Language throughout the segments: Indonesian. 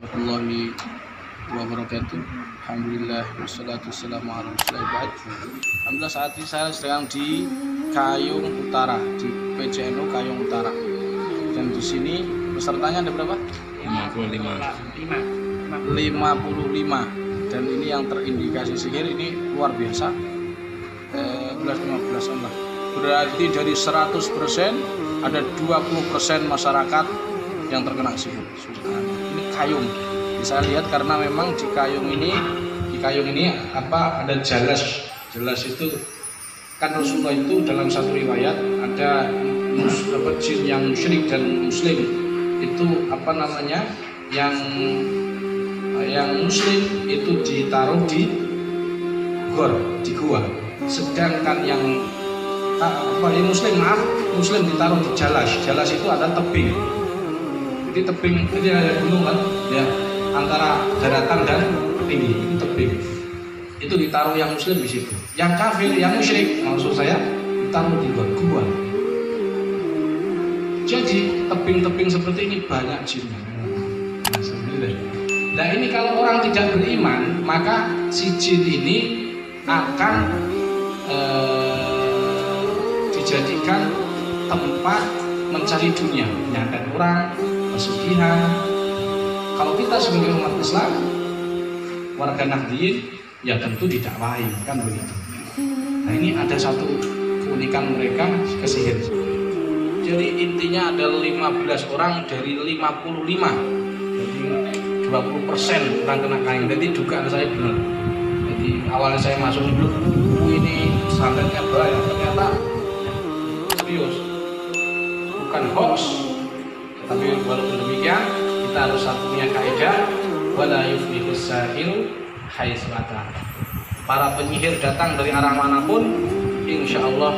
Warahmatullahi wabarakatuh. Alhamdulillah wassalatu wassalamu ala rasulillah. Alhamdulillah, saat ini saya sedang di Kayung Utara, di PCNO Kayung Utara. Dan di sini pesertanya ada berapa? 55. Dan ini yang terindikasi sihir ini luar biasa. 15 Allah. Berarti dari 100% ada 20% masyarakat yang terkena sihir. Ini kayung. Bisa lihat karena memang di kayung ini ada jalas. Jalas itu kan Rasulullah itu dalam satu riwayat ada jin yang musyrik dan muslim. Itu yang muslim itu ditaruh di gua. Sedangkan yang muslim ditaruh di jalas. Jalas itu ada tebing. Jadi tebing itu ada gunung kan, ya, antara daratan dan tinggi itu tebing. Itu ditaruh yang muslim di situ. Yang kafir, yang musyrik, maksud saya ditaruh di gua. Jadi tebing-tebing seperti ini banyak jinnya. Nah ini kalau orang tidak beriman, maka si jin ini akan dijadikan tempat mencari dunia, menyantet orang, pesugihan. Kalau kita sebagai umat Islam, warga Nahdliyin, ya tentu didakwahi, kan begitu. Nah ini ada satu keunikan mereka kesihir. Jadi intinya ada 15 orang dari 55. Jadi 20% orang kena kain. Jadi dugaan saya benar. Jadi awalnya saya masuk dulu, ini santetnya bahaya, ternyata serius, bukan hoax. Tapi walaupun demikian, kita harus punya kaidah, wala yuflihus sahiru haitsu ata. Para penyihir datang dari arah manapun, insya Allah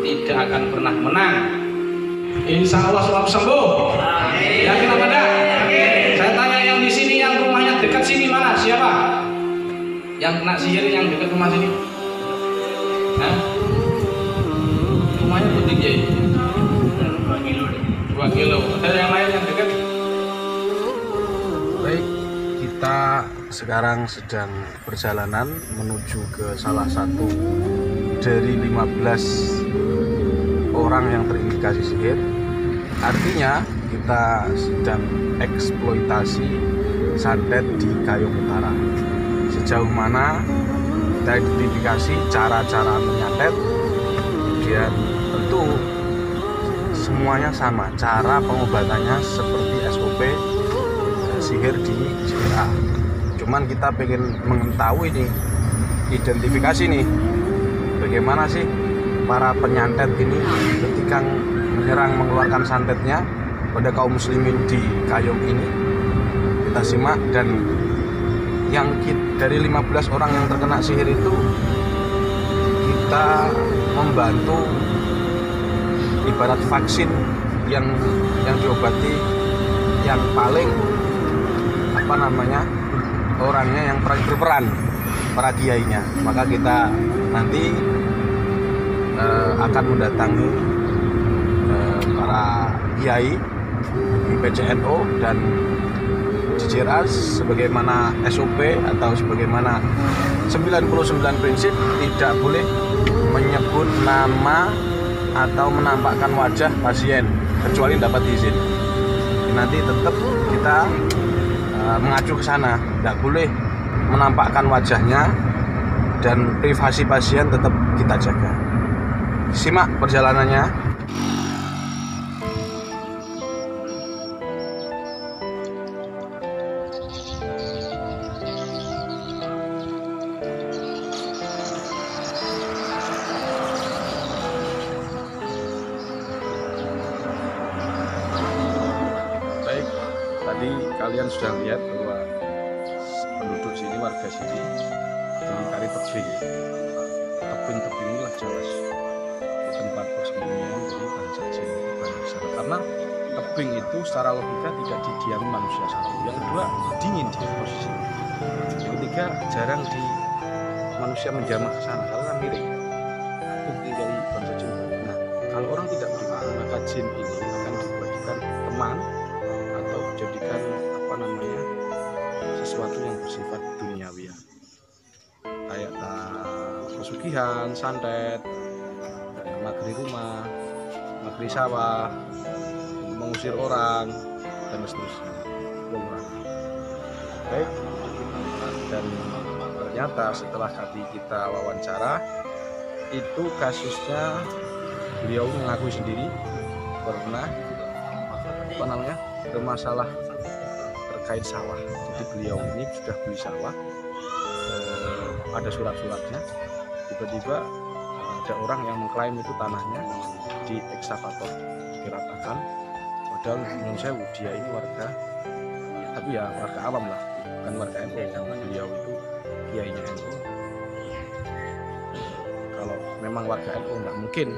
tidak akan pernah menang. Insya Allah selalu sembuh. Amin. Yakin apa enggak? Saya tanya yang di sini, yang rumahnya dekat sini mana? Siapa? Yang kena sihir yang dekat rumah sini? Hah? Rumahnya penting ya? 2 kilo. Ada yang lain yang dekat? Baik, kita sekarang sedang perjalanan menuju ke salah satu dari 15 orang yang terindikasi sihir. Artinya kita sedang eksploitasi santet di Kayung Utara. Sejauh mana kita identifikasi cara-cara menyantet, kemudian tentu semuanya sama, cara pengobatannya seperti SOP sihir di JA. Cuman kita pengen mengetahui nih, identifikasi nih, bagaimana sih para penyantet ini ketika menyerang mengeluarkan santetnya pada kaum muslimin di Kayung ini. Kita simak. Dan yang dari 15 orang yang terkena sihir itu kita membantu ibarat vaksin yang diobati yang paling orangnya yang berperan, para kiainya. Maka kita nanti akan mendatangi para kiai di PCNO dan JJRA sebagaimana SOP atau sebagaimana 99 prinsip, tidak boleh menyebut nama atau menampakkan wajah pasien kecuali dapat izin. Nanti tetap kita mengacu ke sana, tidak boleh menampakkan wajahnya dan privasi pasien tetap kita jaga. Simak perjalanannya. Tadi kalian sudah lihat bahwa penduduk sini, warga sini mencari tebing. Tebing-tebing inilah jelas tempat persembunyian dari bangsa jin itu banyak sangat. Karena tebing itu secara logika tidak didiami manusia satu. Yang kedua, dingin di posisi. Yang ketiga, jarang di manusia menjamah ke sana karena miring. Tebing dari bangsa jin. Nah, kalau orang tidak beriman, maka jin ini akan dijadikan teman atau dijadikan pesugihan, santet, magri rumah, magri sawah, mengusir orang, dan seterusnya. Baik, dan ternyata setelah tadi kita wawancara, itu kasusnya beliau mengakui sendiri pernah bermasalah terkait sawah. Jadi beliau ini sudah beli sawah, ada surat-suratnya, tiba-tiba ada orang yang mengklaim itu tanahnya di ekskavator diratakan, padahal menurut saya dia ini warga, tapi ya warga awam lah, bukan warga NU, karena beliau itu kiainya NU. Kalau memang warga NU nggak mungkin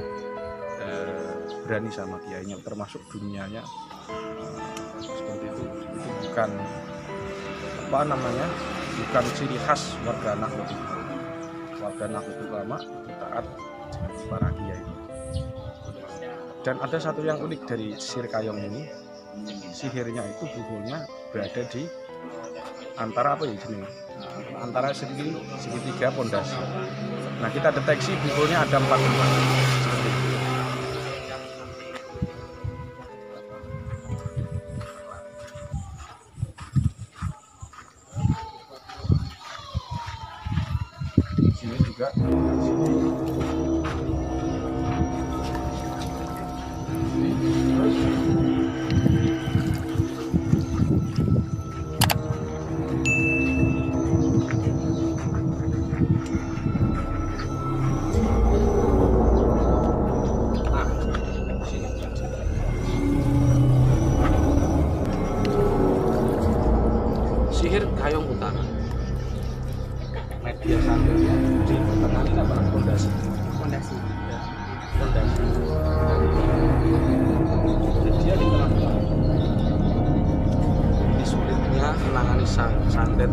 berani sama kiainya, termasuk dunianya seperti itu bukan bukan ciri khas warga Nahdlatul Ulama. Warga Nahdlatul Ulama itu taat para kiai. Dan ada satu yang unik dari sihir kayong ini, sihirnya itu bukunya berada di antara antara segitiga pondasi. Nah, kita deteksi bukunya ada 4 tempat seperti itu. Sini juga sihir kayong utara. Media santetnya di pertengahan apa? Pondasi. Jadi dia di tengah-tengah. Ini sulitnya menangani santet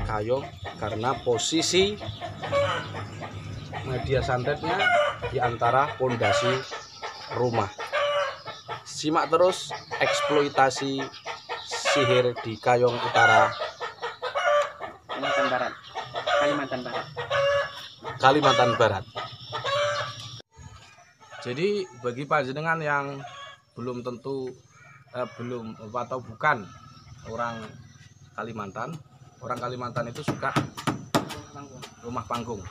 kayong karena posisi media santetnya di antara pondasi rumah. Simak terus eksploitasi sihir di Kayong Utara, Kalimantan Barat. Jadi bagi panjenengan yang belum tentu belum atau bukan orang Kalimantan itu suka rumah panggung.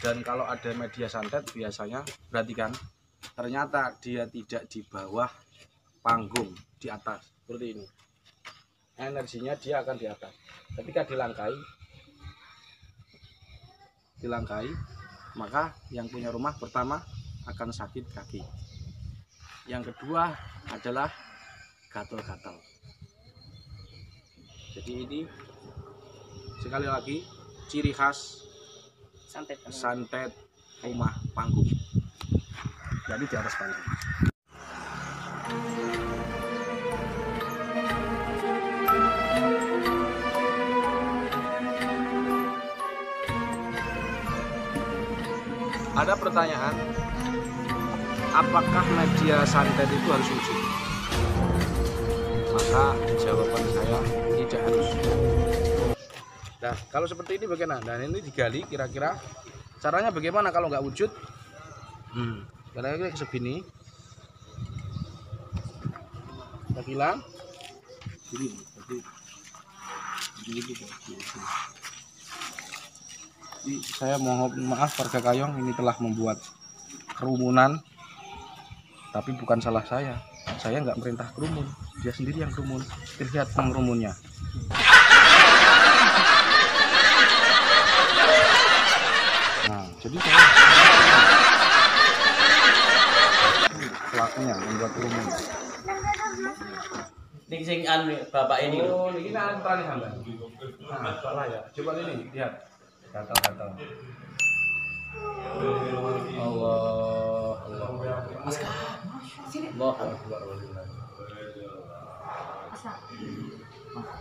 Dan kalau ada media santet biasanya perhatikan, ternyata dia tidak di bawah panggung, di atas seperti ini. Energinya dia akan di atas. Ketika dilangkai, maka yang punya rumah pertama akan sakit kaki. Yang kedua adalah gatal-gatal. Jadi ini sekali lagi ciri khas santet rumah panggung. Jadi di atas panggung. Ada pertanyaan, apakah media santet itu harus wujud? Maka jawaban saya tidak harus. Nah, kalau seperti ini bagaimana? Dan ini digali kira-kira caranya bagaimana kalau nggak wujud? Kira-kira segini. Kita bilang, Jadi saya mohon maaf warga Kayong, ini telah membuat kerumunan, tapi bukan salah saya nggak merintah kerumun, dia sendiri yang kerumun. Lihat pengerumunnya. Nah, jadi saya pelakunya membuat kerumun. Ini sing bapak ini. Oh, ini antara hamba. Nah, salah ya. Coba ini lihat. Gatal. Allah.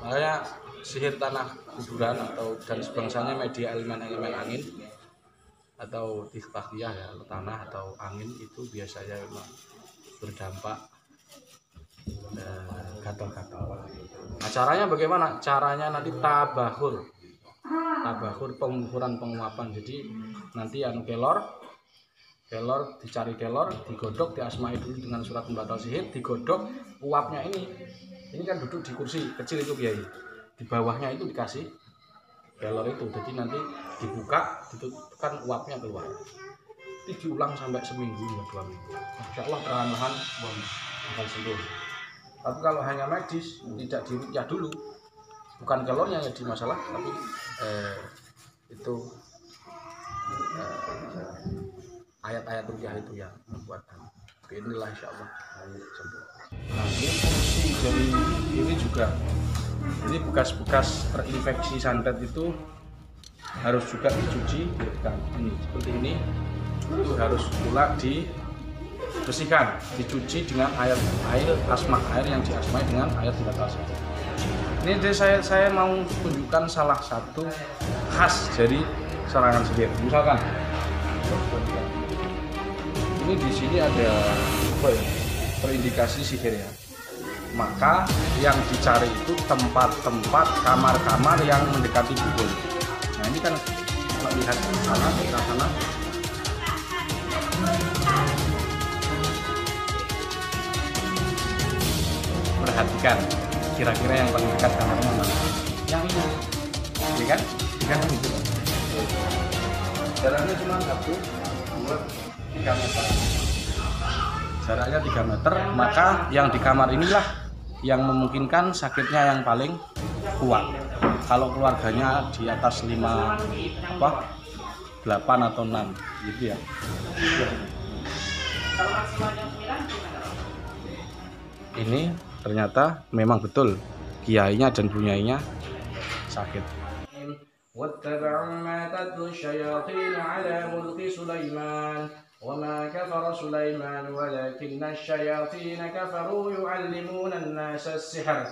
Makanya sihir tanah kuburan atau dan sebangsanya media elemen-elemen angin atau tisbahiyah ya, tanah atau angin itu biasanya memang berdampak gatal-gatal. Nah, caranya bagaimana? Caranya nanti tabahur. tabakhur, pengukuran penguapan. Jadi nanti kelor dicari kelor, digodok, diasmai dulu dengan surat pembatal sihir, digodok, uapnya ini kan duduk di kursi kecil itu Kiai, di bawahnya itu dikasih kelor itu, jadi nanti dibuka, ditutupkan, uapnya keluar. Itu diulang sampai seminggu hingga 2 minggu. Insya Allah perlahan-lahan akan sembuh. Tapi kalau hanya medis, tidak diruqyah dulu, bukan kelornya yang jadi masalah, tapi itu ayat-ayat ruqyah itu yang membuatkan. Inilah insya Allah sembuh. Nah, ini fungsi dari ini juga. Jadi bekas-bekas terinfeksi santet itu harus juga dicuci, ini seperti ini, itu harus pula dibersihkan, dicuci dengan air asma, air yang diasmai dengan air pembatal sihir. Ini saya mau tunjukkan salah satu khas dari serangan sihir. Misalkan ini di sini ada terindikasi sihir ya. Maka yang dicari itu tempat-tempat, kamar-kamar yang mendekati dukun. Nah ini kan kalau lihat ke sana, perhatikan kira-kira yang paling dekat kamarnya mana? Yang ini, ya kan? Itu. Jaraknya cuma 1, 2, 3 meter. Jaraknya 3 meter, maka yang di kamar inilah yang memungkinkan sakitnya yang paling kuat. Kalau keluarganya di atas 8 atau 6 gitu ya. Ini ternyata memang betul kiainya dan bunyainya sakit. واتبعوا ما تتلو الشياطين على ملك سليمان وما كفر سليمان ولكن الشياطين كفروا يعلمون الناس السحر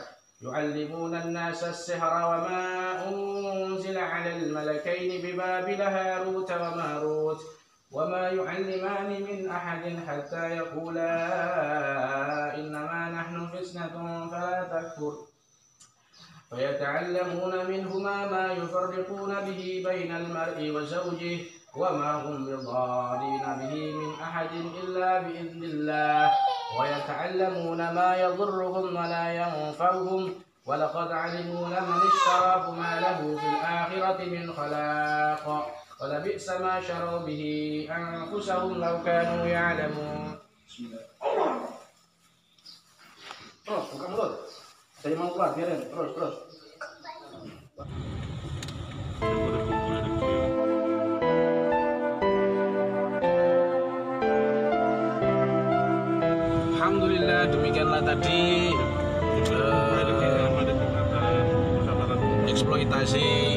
وما أنزل على الملكين ببابل هاروت وماروت وما يعلمان من أحد حتى يقولا إنما نحن فتنة فلا تكفر فيتعلمون منهما ما يفرقون به بين المرء وزوجه وما هم بضارين به من أحد إلا بإذن الله ويتعلمون ما يضرهم ولا ينفعهم ولقد علموا لمن اشتراه ما له في الآخرة من خلاق ولبئس ما شروا به أنفسهم لو كانوا يعلمون. Terus buka mulut. Saya mau keluar, biarin. Terus. Alhamdulillah, demikianlah tadi eksploitasi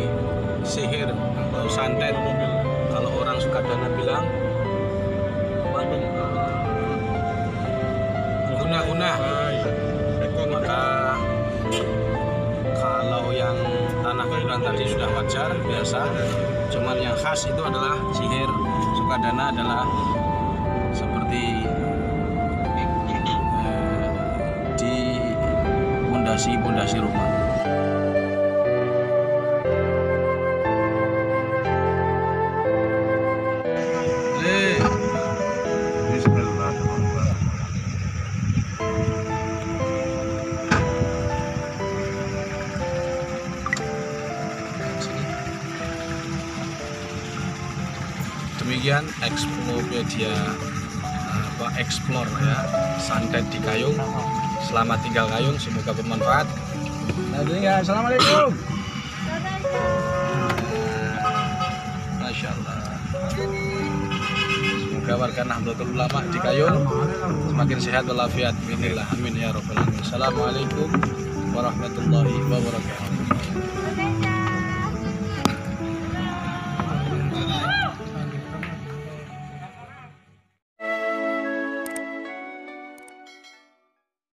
sihir atau santet. Kalau orang Sukadana bilang guna-guna. Maka kalau yang tanah kuburan tadi sudah wajar, biasa. Cuman yang khas itu adalah sihir Sukadana adalah seperti di pondasi rumah. Demikian Explorpedia explore ya, santet di Kayung. Selamat tinggal Kayung, semoga bermanfaat. Assalamualaikum. Masya Allah. Semoga warga Nahdlatul Ulama di Kayung semakin sehat walafiat. Bismillah, amin ya rabbal alamin. Assalamualaikum warahmatullahi wabarakatuh.